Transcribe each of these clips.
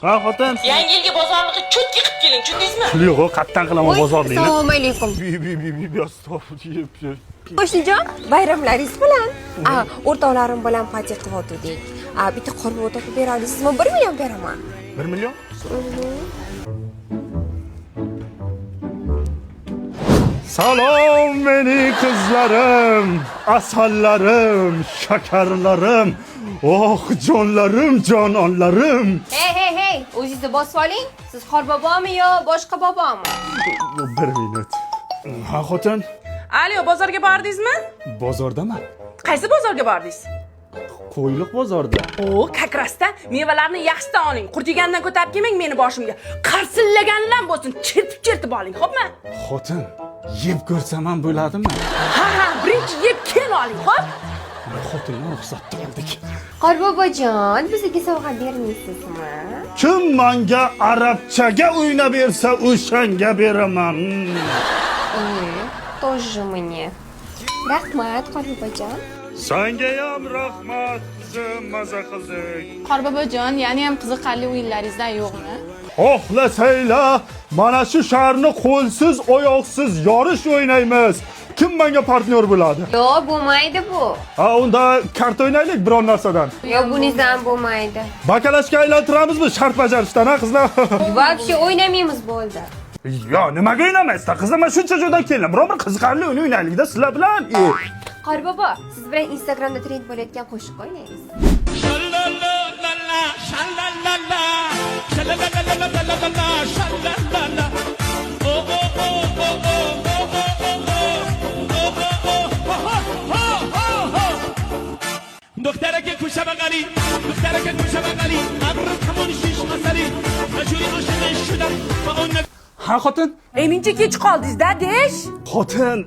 Ha xotin. Yangi yilga bozorlikqa cho'tga qilib keling, tushundingizmi? Pul yo'q, qattan qilaman bozorlikni. Assalomu alaykum. Qo'shnijon, bayramlaringiz bilan. O'rtoqlarim bilan parcha qilyotgandik. Bitta qorboq topib bera olasizmi? 1 million beraman. 1 million? Salom meni qizlarim, asallarim, shakarlarim. Oh, jonlarim, jononlarim. Hey, o'zingizni bosib oling. Siz qorbobomi yo boshqa bobomi? 1 minut. Ha xotin, Alo, bozorga bordingizmi? bozordaman. Qaysi bozorga bordingiz? Qo'yliq bozorda. O, kakrasda mevalarni yaxshidan oling. Qurtigandan ko'tarib kelmang meni boshimga. Qarsillaganlar bo'lsin, chertib oling, xo'pmi? Xotin, yeb ko'rsam ham bo'ladimi? Ha, birinchi yeb kelib oling, xo'p? Xotinni ruxsatda oldik. Qorbobojon, bizga sovg'a bermaysizmi? Kim menga arabchaga o'ynab bersa, o'shanga beraman. Тоже мне. Rahmat, qorbobojon. Senga ham rahmat, qizim, maza qildik. Qorbobojon, yana ham qiziqarli o'yinlaringizdan yo'qmi? Xohlasanglar, mana shu shaharni qo'lsiz, oyoqsiz yorish o'ynaymiz. Kim menga partnyor bo'ladi? Yo'q, bo'lmaydi bu. Ha, unda kart o'ynaylik biron narsadan. Yo'q, bunizdan bo'lmaydi. Bakalashga aylantiramizmi shart bajarishdan, ha qizlar? Вообще o'ynamaymiz bo'ldi. Yo, nimaga o'ynamaysiz? Qizlar, men shuncha joydan keldim. Biron bir qiziqarli o'yin o'ynaylik-da sizlar bilan. Qorbobo, siz bilan Instagramda trend bo'layotgan qo'shiq o'ynaymiz. دخترک کوچه بغلی دخترک کوچه بغلی ابر همون شیش مسئله مجبوری عاشق شدم با اون Ha xotin? Menimcha kech qoldingiz-da, desh. Xotin,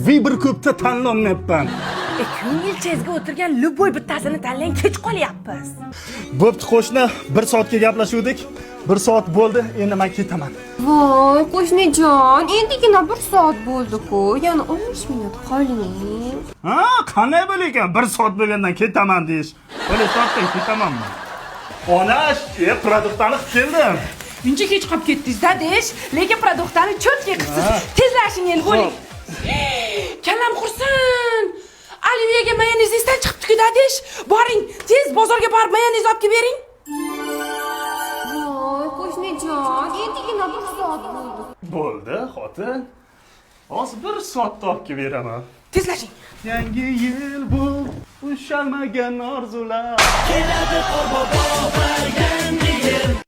Viber ko'pda tanlolmayapman. Ko'ngilchangizga o'tirgan luboy bittasini tanlang, kech qolyapmiz. Bo'pti qo'shni, 1 soatga gaplashuvdik. 1 soat bo'ldi, endi men ketaman. Voy, qo'shnijon, endigina 1 soat bo'ldi-ku. Yana 15 minut qoling. Ha, qanday bo'lar ekan? 1 soat bo'lgandan ketaman deyish. Bo'la soatdan ketamanmi? Ona, produktlarni qilib keldim. Buncha kech qolib ketdingiz-da, desh. Lekin produktlarni cho'tga qilsiz. Tezlashing el bo'ling. Kallam qursin. Aliviyaga mayonez esdan chiqibdi-ku-da, desh. Boring, tez bozorga borib mayonez olib kelib bering. Voy, qo'shnijon, endigina 1 soat bo'ldi. Bo'ldi, xotin. Hozir 1 soatda olib kelib beraman. Tezlashing. Yangi yil bu ushalmagan orzular. Keladi qorbobo